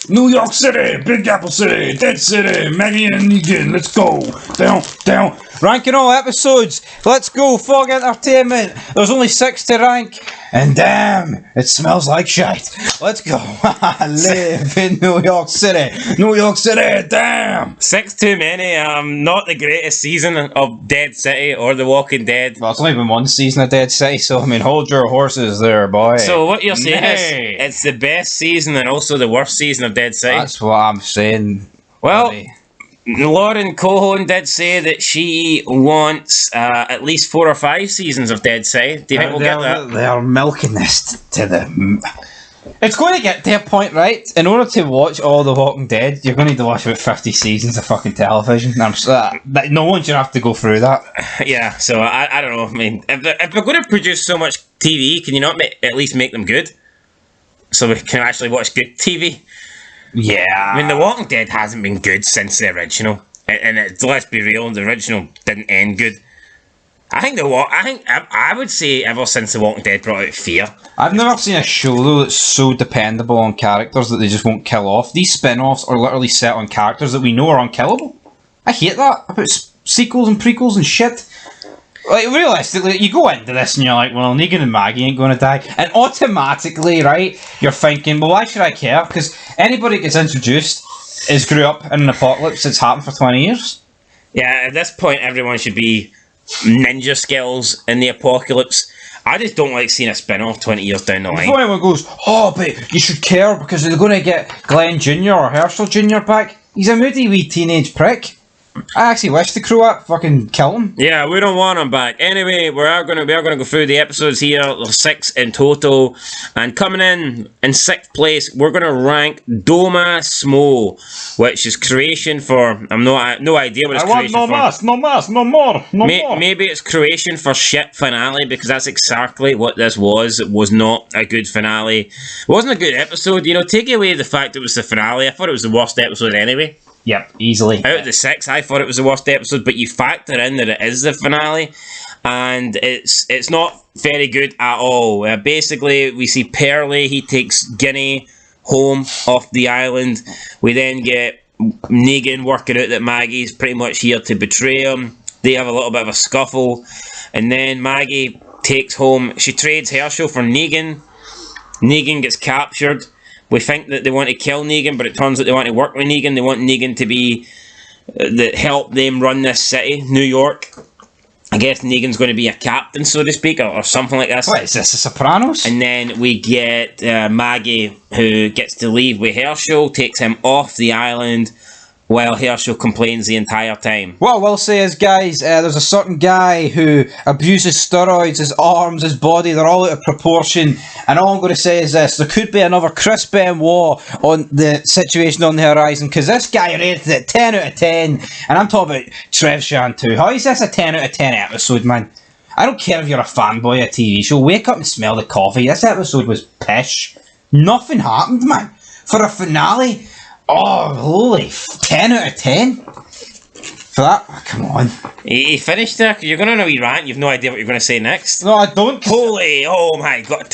New York City, Big Apple City, Dead City, Maggie and Negan, let's go. Down. Ranking all episodes. Let's go, Fog Entertainment. There's only 6 to rank. And damn, it smells like shite. Let's go. Live in New York City. New York City, damn. 6 too many. Not the greatest season of Dead City or The Walking Dead. Well, it's only been one season of Dead City, so I mean, hold your horses there, boy. So what you're saying is it's the best season and also the worst season of Dead City? That's what I'm saying. Well, buddy. Lauren Cohon did say that she wants at least 4 or 5 seasons of Dead City. Do you think we'll get that? They are milking this to the... It's going to get to a point, right? In order to watch all The Walking Dead, you're going to need to watch about 50 seasons of fucking television. No one should have to go through that. Yeah, so I don't know. I mean, if they're going to produce so much TV, can you not at least make them good? So we can actually watch good TV? Yeah. I mean, The Walking Dead hasn't been good since the original. And let's be real, the original didn't end good. I would say ever since The Walking Dead brought out Fear. I've never seen a show, though, that's so dependable on characters that they just won't kill off. These spin-offs are literally set on characters that we know are unkillable. I hate that about sequels and prequels and shit. Like, realistically, you go into this and you're like, well, Negan and Maggie ain't going to die. And automatically, right, you're thinking, well, why should I care? Because anybody that gets introduced is grew up in an apocalypse that's happened for 20 years. Yeah, at this point, everyone should be ninja skills in the apocalypse. I just don't like seeing a spin-off 20 years down the line. Before anyone goes, oh, but you should care because they're going to get Glenn Jr. or Herschel Jr. back. He's a moody wee teenage prick. I actually wish the crew up fucking kill him. Yeah, we don't want him back. Anyway, we are going to go through the episodes here. There's 6 in total. And coming in 6th place, we're going to rank Doma Smo, which is creation for... no idea what it's creation for. No more. Maybe it's creation for shit finale, because that's exactly what this was. It was not a good finale. It wasn't a good episode. You know, take away the fact it was the finale. I thought it was the worst episode anyway. Yep, easily. Out of the 6, I thought it was the worst episode, but you factor in that it is the finale, and it's not very good at all. Basically, we see Pearlie, he takes Ginny home off the island. We then get Negan working out that Maggie's pretty much here to betray him. They have a little bit of a scuffle, and then Maggie takes home, she trades Herschel for Negan. Negan gets captured. We think that they want to kill Negan, but it turns out they want to work with Negan. They want Negan to be help them run this city, New York. I guess Negan's going to be a captain, so to speak, or something like this. What is this, The Sopranos? And then we get Maggie, who gets to leave with Herschel, takes him off the island, while Herschel complains the entire time. What I will say is, guys, there's a certain guy who abuses steroids, his arms, his body, they're all out of proportion. And all I'm going to say is this, there could be another Chris Benoit on the situation on the horizon, because this guy rated it 10 out of 10, and I'm talking about Trev Shan too. How is this a 10 out of 10 episode, man? I don't care if you're a fanboy of a TV show, wake up and smell the coffee. This episode was pish. Nothing happened, man. For a finale... Oh, holy, 10 out of 10? For that? Oh, come on. You finished there? You're going on a wee rant, you've no idea what you're going to say next. No, I don't. Holy, oh my god.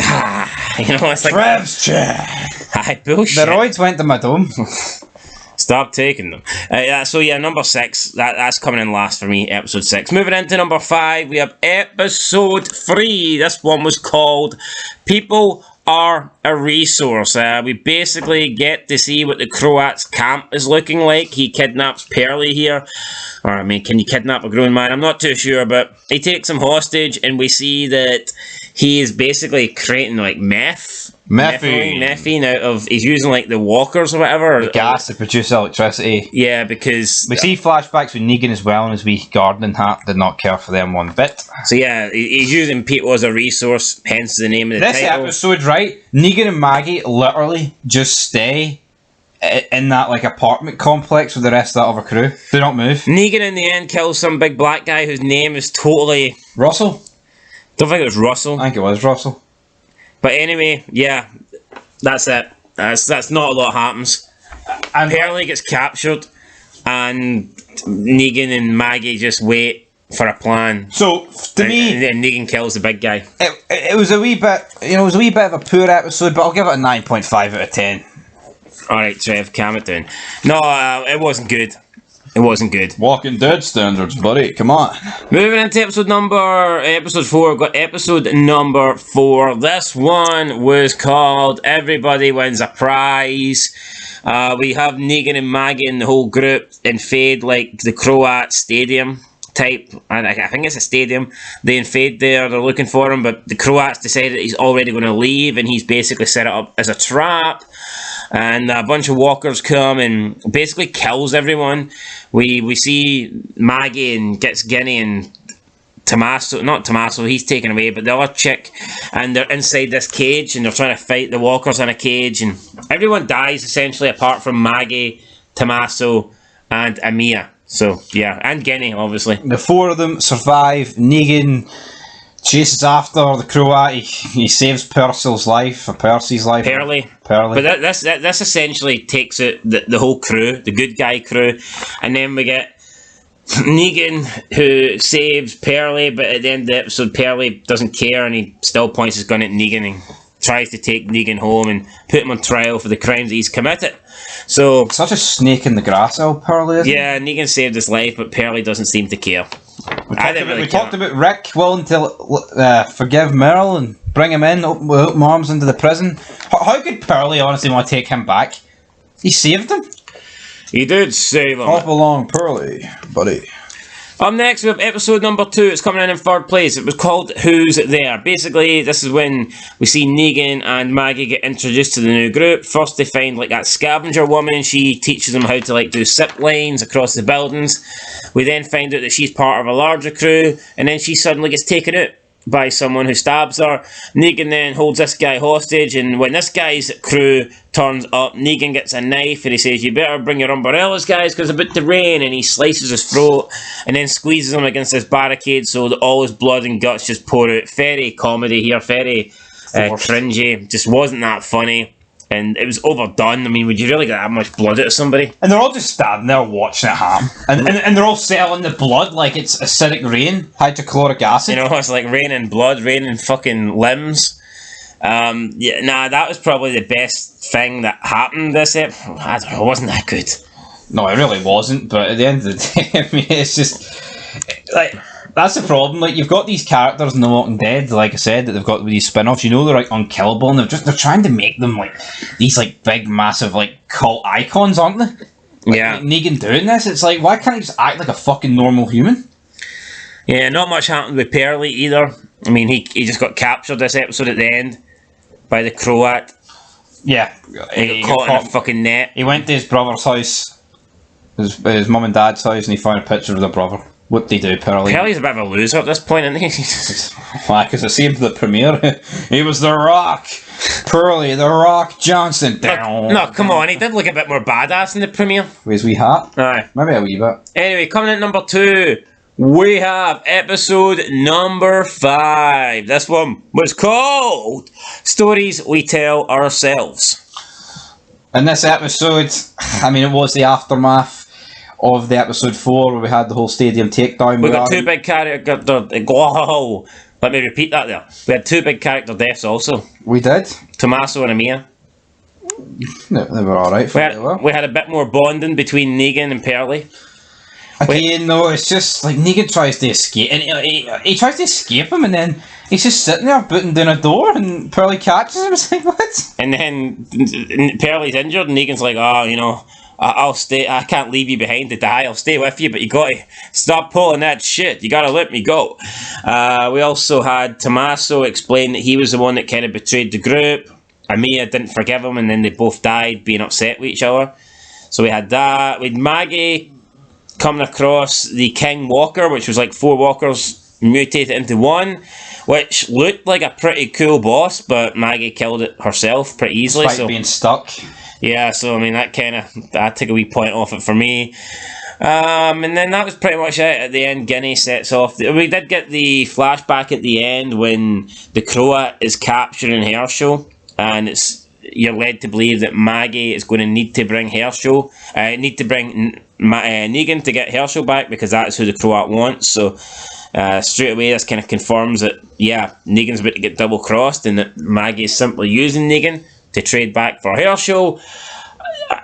You know, it's like... Trev's chair. Aye, bullshit. The roids went to my dome. Stop taking them. So yeah, number 6, that's coming in last for me, episode 6. Moving into number 5, we have episode 3. This one was called People Are a Resource. We basically get to see what the Croats camp is looking like. He kidnaps Pearlie here. Or, I mean, can you kidnap a grown man? I'm not too sure, but he takes him hostage, and we see that he is basically creating, like, methane out of... He's using, like, the walkers or whatever. The gas to produce electricity. Yeah, because... We see flashbacks with Negan as well, and his wee gardening hat did not care for them one bit. So yeah, he's using people as a resource, hence the name of the title. This episode, right, Negan and Maggie literally just stay in that, like, apartment complex with the rest of that other crew. Do not move. Negan in the end kills some big black guy whose name is totally... Russell? Don't think it was Russell. I think it was Russell. But anyway, yeah, that's it. That's not a lot happens. And Pearlie gets captured, and Negan and Maggie just wait for a plan. So to me, and then Negan kills the big guy. It was a wee bit, it was a wee bit of a poor episode, but I'll give it a 9.5 out of 10. Alright, Trev, calm it down. No, it wasn't good. It wasn't good. Walking Dead standards, buddy. Come on. Moving into episode 4, we've got episode number 4. This one was called Everybody Wins a Prize. We have Negan and Maggie and the whole group invade like the Croat Stadium type, and I think it's a stadium. They invade there, they're looking for him, but the Croats decide that he's already going to leave, and he's basically set it up as a trap. And a bunch of walkers come and basically kills everyone. We see Maggie and gets Guinea and not Tommaso, he's taken away, but the other chick, and they're inside this cage and they're trying to fight the walkers in a cage, and everyone dies essentially apart from Maggie, Tommaso, and Amia. So yeah, and Guinea obviously. The 4 of them survive. Negan chases after the Croat. He saves Percy's life. Pearly. But this essentially takes out the whole crew, the good guy crew, and then we get Negan who saves Pearly, but at the end of the episode Pearly doesn't care and he still points his gun at Negan and tries to take Negan home and put him on trial for the crimes that he's committed. So such a snake in the grass, Pearly. Yeah, Negan saved his life, but Pearly doesn't seem to care. We talked about Rick willing to forgive Merle and bring him in, open arms into the prison. How could Pearly honestly want to take him back? He saved him. He did save him. Hop along, Pearly, buddy. Up next, we have episode number 2. It's coming in 3rd place. It was called Who's There? Basically, this is when we see Negan and Maggie get introduced to the new group. First, they find like that scavenger woman. She teaches them how to like do zip lines across the buildings. We then find out that she's part of a larger crew, and then she suddenly gets taken out by someone who stabs her. Negan then holds this guy hostage, and when this guy's crew turns up, Negan gets a knife and he says, "You better bring your umbrellas, guys, because it's about to rain," and he slices his throat and then squeezes him against this barricade so that all his blood and guts just pour out. Very comedy here, very cringy, just wasn't that funny. And it was overdone. I mean, would you really get that much blood out of somebody? And they're all just standing there watching it happen. And they're all selling the blood like it's acidic rain, hydrochloric acid. You know, it's like rain and blood, rain and fucking limbs. That was probably the best thing that happened this episode. I don't know, it wasn't that good. No, it really wasn't, but at the end of the day, I mean, it's just... like... That's the problem. Like, you've got these characters in The Walking Dead, like I said, that they've got with these spin-offs. You know they're like unkillable, and they're trying to make them like these like big, massive like cult icons, aren't they? Like Negan doing this, it's like, why can't he just act like a fucking normal human? Yeah, not much happened with Pearly either. I mean, he just got captured this episode at the end by the Croat. Yeah, he got caught in a fucking net. He went to his brother's house, his mum and dad's house, and he found a picture of the brother. What'd they do, Pearly? Pearly's a bit of a loser at this point, isn't he? Why? Because I see him for the premiere. He was The Rock. Pearly, The Rock Johnson. No, come on. He did look a bit more badass in the premiere. With his wee hat? Aye. Maybe a wee bit. Anyway, coming in number 2, we have episode number 5. This one was called Stories We Tell Ourselves. In this episode, I mean, it was the aftermath of the episode 4 where we had the whole stadium takedown. We got 2 big character... Whoa! Let me repeat that there. We had 2 big character deaths also. We did? Tommaso and Amia. No, they were alright. We had a bit more bonding between Negan and Pearly. Again, no, it's just like Negan tries to escape, and he tries to escape him, and then he's just sitting there booting down a door, and Pearly catches him. It's like, what? And then Pearly's injured, and Negan's like, "Oh, you know, I'll stay. I can't leave you behind to die. I'll stay with you, but you gotta stop pulling that shit. You gotta let me go." We also had Tommaso explain that he was the one that kind of betrayed the group. Amia didn't forgive him, and then they both died being upset with each other. So we had that. We had Maggie coming across the King Walker, which was like 4 walkers mutated into one, which looked like a pretty cool boss, but Maggie killed it herself pretty easily. Despite being stuck. Yeah, so I mean that took a wee point off it for me. And then that was pretty much it. At the end, Guinea sets off. We did get the flashback at the end when the Croat is capturing Herschel, and you're led to believe that Maggie is going to need to bring Negan to get Herschel back, because that's who the Croat wants. So straight away this kind of confirms that, yeah, Negan's about to get double crossed, and that Maggie is simply using Negan to trade back for Herschel.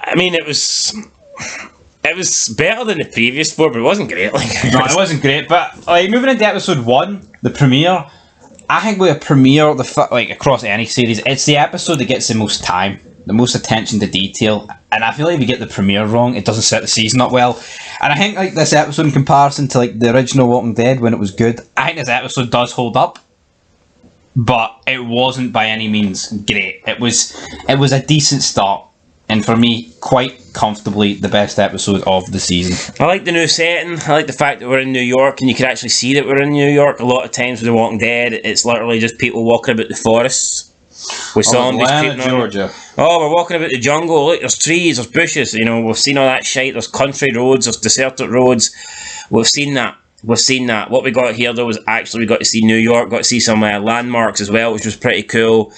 I mean, it was better than the previous 4, but it wasn't great. Like, No, it wasn't great. But like moving into episode 1, the premiere. I think with a premiere, like across any series, it's the episode that gets the most time, the most attention to detail. And I feel like if you get the premiere wrong, it doesn't set the season up well. And I think like this episode in comparison to like the original Walking Dead when it was good, I think this episode does hold up. But it wasn't by any means great. It was a decent start. And for me, quite comfortably the best episode of the season. I like the new setting. I like the fact that we're in New York and you can actually see that we're in New York. A lot of times with The Walking Dead, it's literally just people walking about the forests with zombies creeping on. Georgia. Oh, we're walking about the jungle. Look, there's trees, there's bushes. You know, we've seen all that shite. There's country roads, there's deserted roads. We've seen that. What we got here though was actually we got to see New York, got to see some landmarks as well, which was pretty cool.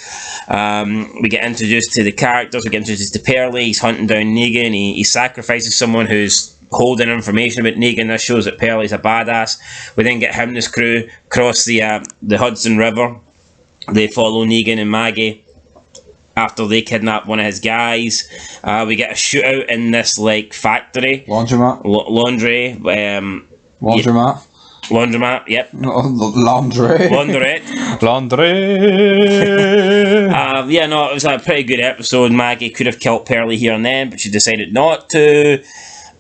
We get introduced to the characters, we get introduced to Pearlie, he's hunting down Negan, he sacrifices someone who's holding information about Negan. This shows that Pearlie's a badass. We then get him and his crew cross the Hudson River. They follow Negan and Maggie after they kidnap one of his guys. We get a shootout in this like factory. Laundromat. Laundry. Laundromat. Laundromat, yep. Laundry. Laundrette. Laundry. Yeah, no, it was a pretty good episode. Maggie could have killed Pearlie here and then, but she decided not to.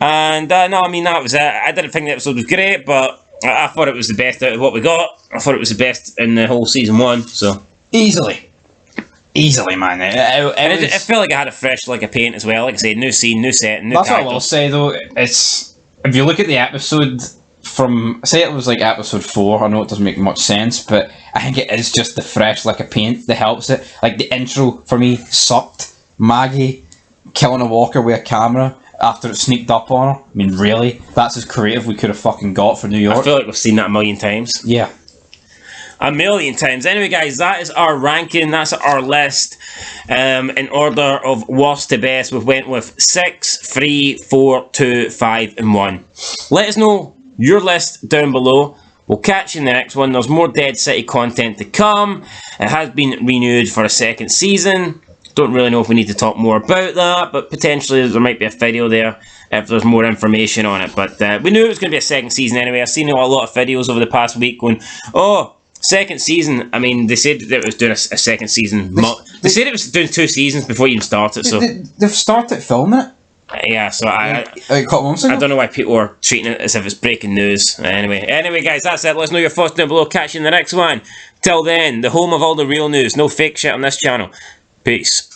And no, I mean, that was it. I didn't think the episode was great, but I thought it was the best out of what we got. I thought it was the best in the whole season 1, so. Easily, man. It felt like I had a fresh like a paint as well. Like I said, new scene, new set, new That's characters. what I will say though. It's if you look at the episode from say it was like episode 4. I know it doesn't make much sense, but I think it is just the fresh like a paint that helps it. Like the intro for me sucked. Maggie killing a walker with a camera after it sneaked up on her. I mean, really? That's as creative we could have fucking got for New York. I feel like we've seen that a million times. Yeah. A million times. Anyway, guys, that is our ranking. That's our list. In order of worst to best, we went with 6, 3, 4, 2, 5, and 1. Let us know your list down below. We'll catch you in the next one. There's more Dead City content to come. It has been renewed for a second season. Don't really know if we need to talk more about that, but potentially there might be a video there if there's more information on it. But we knew it was going to be a second season anyway. I've seen a lot of videos over the past week going, oh, second season. I mean, they said that it was doing a second season. They said it was doing 2 seasons before you even started. So They've started filming it. Yeah, so I a couple months ago. I don't know why people are treating it as if it's breaking news. Anyway, guys, that's it. Let us know your thoughts down below. Catch you in the next one. Till then, the home of all the real news. No fake shit on this channel. Peace.